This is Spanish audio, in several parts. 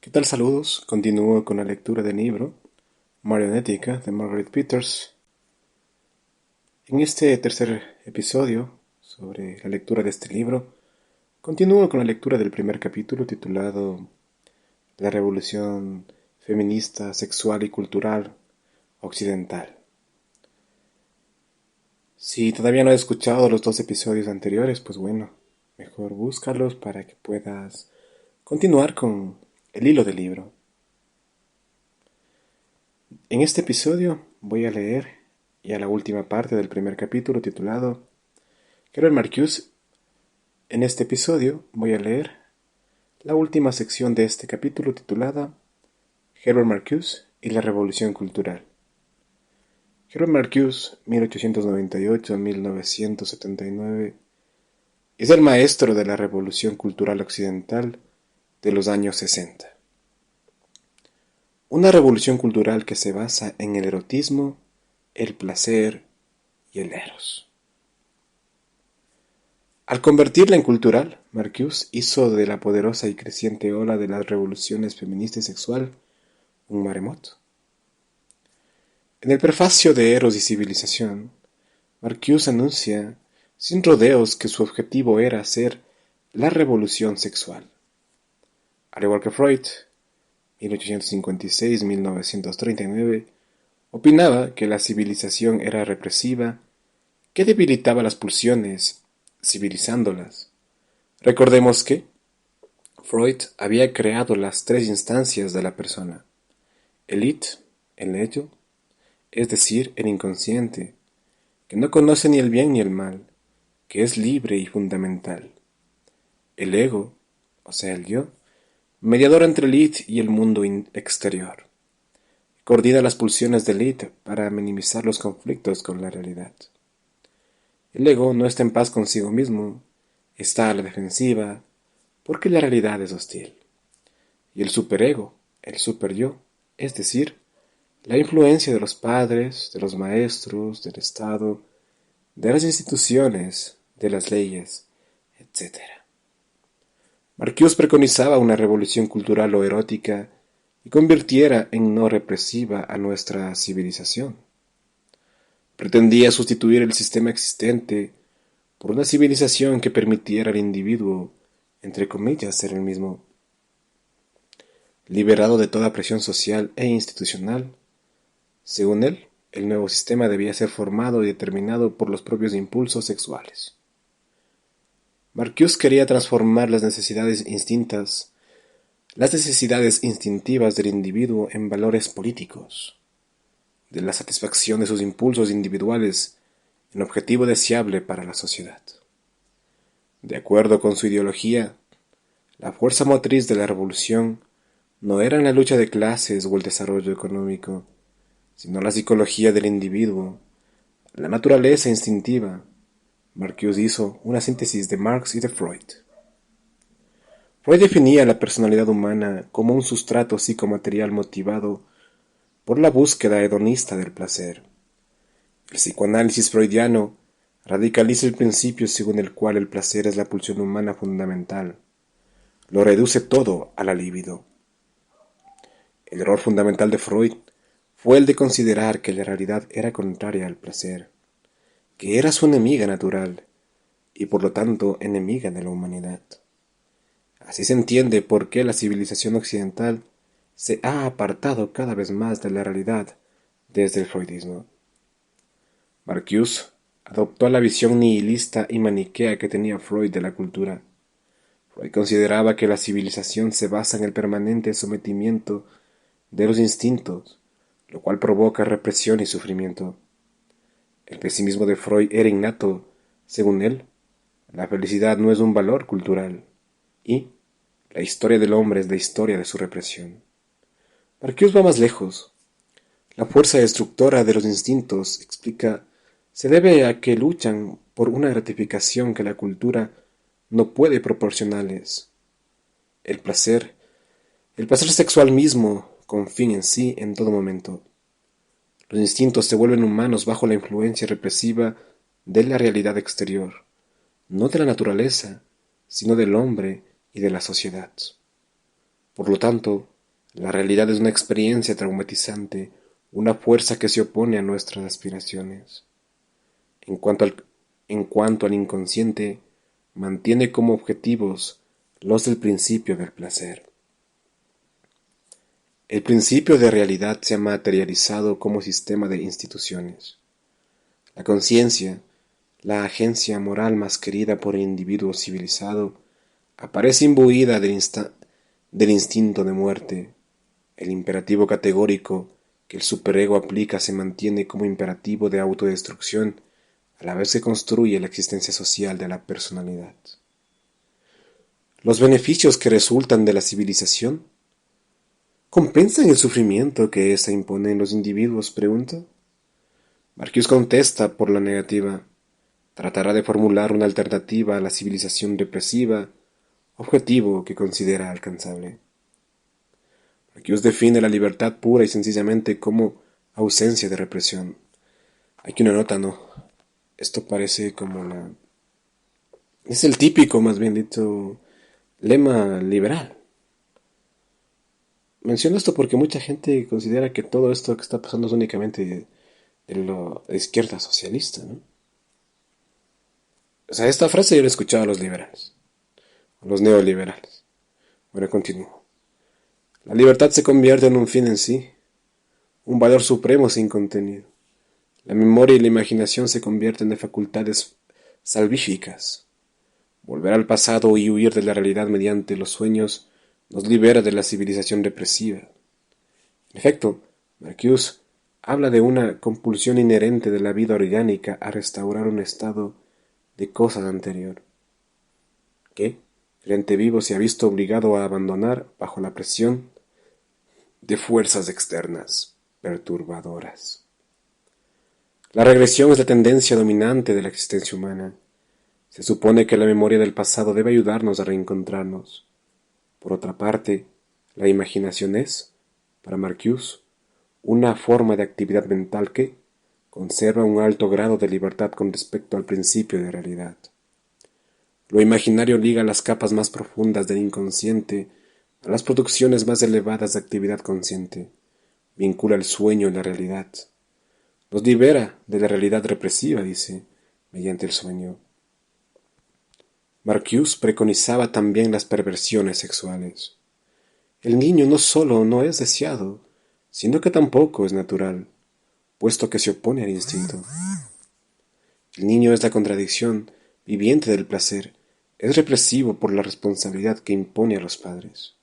¿Qué tal? Saludos. Continúo con la lectura del libro Marionética de Margaret Peters. En este tercer episodio sobre la lectura de este libro, continúo con la lectura del primer capítulo titulado La Revolución Feminista, Sexual y Cultural Occidental. Si todavía no has escuchado los dos episodios anteriores, pues bueno, mejor búscalos para que puedas continuar con el hilo del libro. En este episodio voy a leer ya la última parte del primer capítulo titulado Herbert Marcuse. En este episodio voy a leer la última sección de este capítulo titulada Herbert Marcuse y la Revolución Cultural. Herbert Marcuse, 1898-1979, es el maestro de la Revolución Cultural Occidental de los años 60. Una revolución cultural que se basa en el erotismo, el placer y el eros. Al convertirla en cultural, Marcuse hizo de la poderosa y creciente ola de las revoluciones feminista y sexual un maremoto. En el prefacio de Eros y Civilización, Marcuse anuncia sin rodeos que su objetivo era hacer la revolución sexual. Al igual que Freud, 1856-1939, opinaba que la civilización era represiva, que debilitaba las pulsiones, civilizándolas. Recordemos que Freud había creado las tres instancias de la persona: el id, el ello, es decir, el inconsciente, que no conoce ni el bien ni el mal, que es libre y fundamental; el ego, o sea, el yo, mediador entre el id y el mundo exterior. Coordina las pulsiones del id para minimizar los conflictos con la realidad. El ego no está en paz consigo mismo, está a la defensiva, porque la realidad es hostil. Y el superego, el superyo, es decir, la influencia de los padres, de los maestros, del Estado, de las instituciones, de las leyes, etc. Marcuse preconizaba una revolución cultural o erótica que convirtiera en no represiva a nuestra civilización. Pretendía sustituir el sistema existente por una civilización que permitiera al individuo, entre comillas, ser el mismo. Liberado de toda presión social e institucional, según él, el nuevo sistema debía ser formado y determinado por los propios impulsos sexuales. Marcuse quería transformar las necesidades instintivas del individuo en valores políticos, de la satisfacción de sus impulsos individuales en objetivo deseable para la sociedad. De acuerdo con su ideología, la fuerza motriz de la revolución no era en la lucha de clases o el desarrollo económico, sino la psicología del individuo, la naturaleza instintiva. Marcuse hizo una síntesis de Marx y de Freud. Freud definía la personalidad humana como un sustrato psicomaterial motivado por la búsqueda hedonista del placer. El psicoanálisis freudiano radicaliza el principio según el cual el placer es la pulsión humana fundamental. Lo reduce todo a la libido. El error fundamental de Freud fue el de considerar que la realidad era contraria al placer, que era su enemiga natural y por lo tanto enemiga de la humanidad. Así se entiende por qué la civilización occidental se ha apartado cada vez más de la realidad desde el freudismo. Marcuse adoptó la visión nihilista y maniquea que tenía Freud de la cultura. Freud consideraba que la civilización se basa en el permanente sometimiento de los instintos, lo cual provoca represión y sufrimiento. El pesimismo de Freud era innato. Según él, la felicidad no es un valor cultural, y la historia del hombre es la historia de su represión. Marcuse va más lejos. La fuerza destructora de los instintos, explica, se debe a que luchan por una gratificación que la cultura no puede proporcionarles. El placer sexual mismo, con fin en sí en todo momento. Los instintos se vuelven humanos bajo la influencia represiva de la realidad exterior, no de la naturaleza, sino del hombre y de la sociedad. Por lo tanto, La realidad es una experiencia traumatizante, una fuerza que se opone a nuestras aspiraciones. En cuanto al, en cuanto al inconsciente, mantiene como objetivos los del principio del placer. El principio de realidad se ha materializado como sistema de instituciones. La conciencia, la agencia moral más querida por el individuo civilizado, aparece imbuida del instinto de muerte. El imperativo categórico que el superego aplica se mantiene como imperativo de autodestrucción a la vez que construye la existencia social de la personalidad. ¿Los beneficios que resultan de la civilización compensan el sufrimiento que ésta impone en los individuos? Pregunta. Marcuse contesta por la negativa. Tratará de formular una alternativa a la civilización represiva, objetivo que considera alcanzable. Marcuse define la libertad pura y sencillamente como ausencia de represión. Aquí una nota, ¿no? Esto parece como la... Es el típico, más bien dicho, lema liberal. Menciono esto porque mucha gente considera que todo esto que está pasando es únicamente de la izquierda socialista, ¿no? O sea, esta frase yo la he escuchado a los liberales, a los neoliberales. Bueno, continúo. La libertad se convierte en un fin en sí, un valor supremo sin contenido. La memoria y la imaginación se convierten en facultades salvíficas. Volver al pasado y huir de la realidad mediante los sueños nos libera de la civilización represiva. En efecto, Marcuse habla de una compulsión inherente de la vida orgánica a restaurar un estado de cosas anterior, que el ente vivo se ha visto obligado a abandonar bajo la presión de fuerzas externas perturbadoras. La regresión es la tendencia dominante de la existencia humana. Se supone que la memoria del pasado debe ayudarnos a reencontrarnos. Por otra parte, la imaginación es, para Marcuse, una forma de actividad mental que conserva un alto grado de libertad con respecto al principio de realidad. Lo imaginario liga las capas más profundas del inconsciente a las producciones más elevadas de actividad consciente, vincula el sueño y la realidad. Nos libera de la realidad represiva, dice, mediante el sueño. Marcuse preconizaba también las perversiones sexuales. El niño no solo no es deseado, sino que tampoco es natural, puesto que se opone al instinto. El niño es la contradicción viviente del placer, es represivo por la responsabilidad que impone a los padres.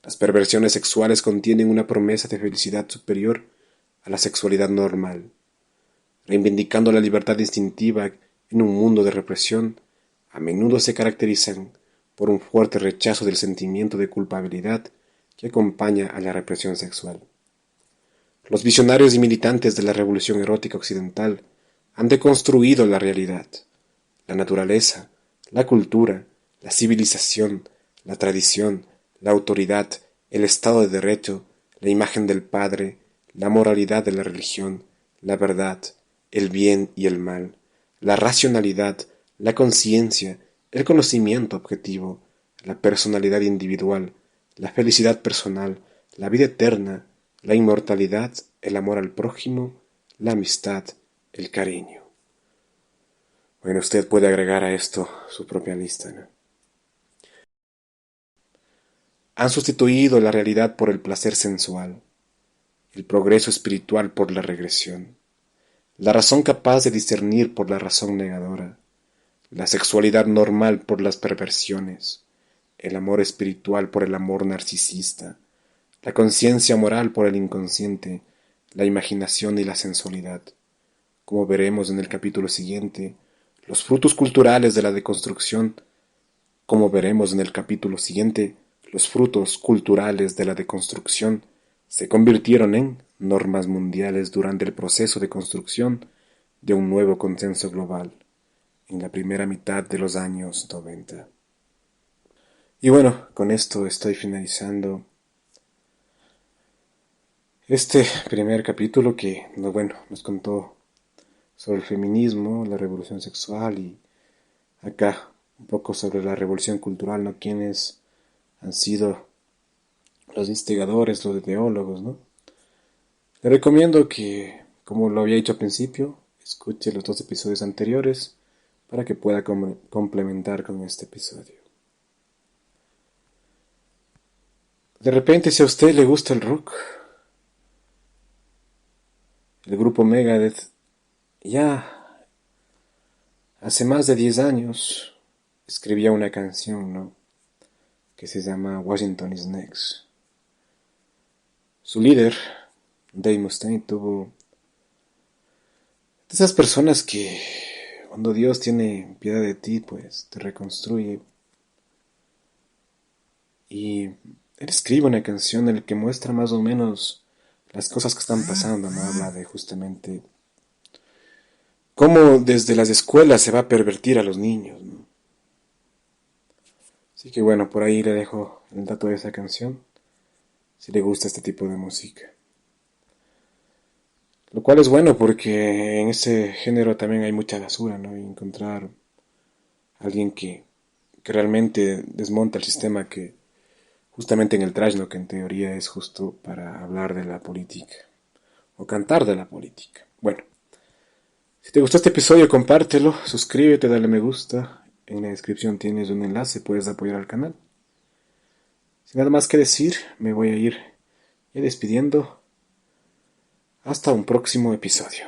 Las perversiones sexuales contienen una promesa de felicidad superior a la sexualidad normal. Reivindicando la libertad instintiva en un mundo de represión, a menudo se caracterizan por un fuerte rechazo del sentimiento de culpabilidad que acompaña a la represión sexual. Los visionarios y militantes de la revolución erótica occidental han deconstruido la realidad, la naturaleza, la cultura, la civilización, la tradición, la autoridad, el Estado de Derecho, la imagen del Padre, la moralidad de la religión, la verdad, el bien y el mal, la racionalidad, la conciencia, el conocimiento objetivo, la personalidad individual, la felicidad personal, la vida eterna, la inmortalidad, el amor al prójimo, la amistad, el cariño. Bueno, usted puede agregar a esto su propia lista, ¿no? Han sustituido la realidad por el placer sensual, el progreso espiritual por la regresión, la razón capaz de discernir por la razón negadora, la sexualidad normal por las perversiones, el amor espiritual por el amor narcisista, la conciencia moral por el inconsciente, la imaginación y la sensualidad. Como veremos en el capítulo siguiente, los frutos culturales de la deconstrucción, como veremos en el capítulo siguiente, los frutos culturales de la deconstrucción se convirtieron en normas mundiales durante el proceso de construcción de un nuevo consenso global en la primera mitad de los años 90. Y bueno, con esto estoy finalizando este primer capítulo que, bueno, nos contó sobre el feminismo, la revolución sexual y acá un poco sobre la revolución cultural, ¿no? Quienes han sido los instigadores, los ideólogos, ¿no? Le recomiendo que, como lo había dicho al principio, escuche los 2 episodios anteriores para que pueda complementar con este episodio. De repente, si a usted le gusta el rock, el grupo Megadeth ya hace más de 10 años escribía una canción, ¿no? Que se llama Washington is Next. Su líder, Dave Mustaine, tuvo de esas personas que cuando Dios tiene piedad de ti, pues te reconstruye. Y él escribe una canción en la que muestra más o menos las cosas que están pasando, ¿no? Habla de justamente cómo desde las escuelas se va a pervertir a los niños, ¿no? Así que bueno, por ahí le dejo el dato de esa canción, si le gusta este tipo de música. Lo cual es bueno porque en ese género también hay mucha basura, ¿no? Y encontrar a alguien que realmente desmonta el sistema que justamente en el trash, ¿no? Que en teoría es justo para hablar de la política o cantar de la política. Bueno, si te gustó este episodio, compártelo, suscríbete, dale me gusta. En la descripción tienes un enlace, puedes apoyar al canal. Sin nada más que decir, me voy a ir ya despidiendo. Hasta un próximo episodio.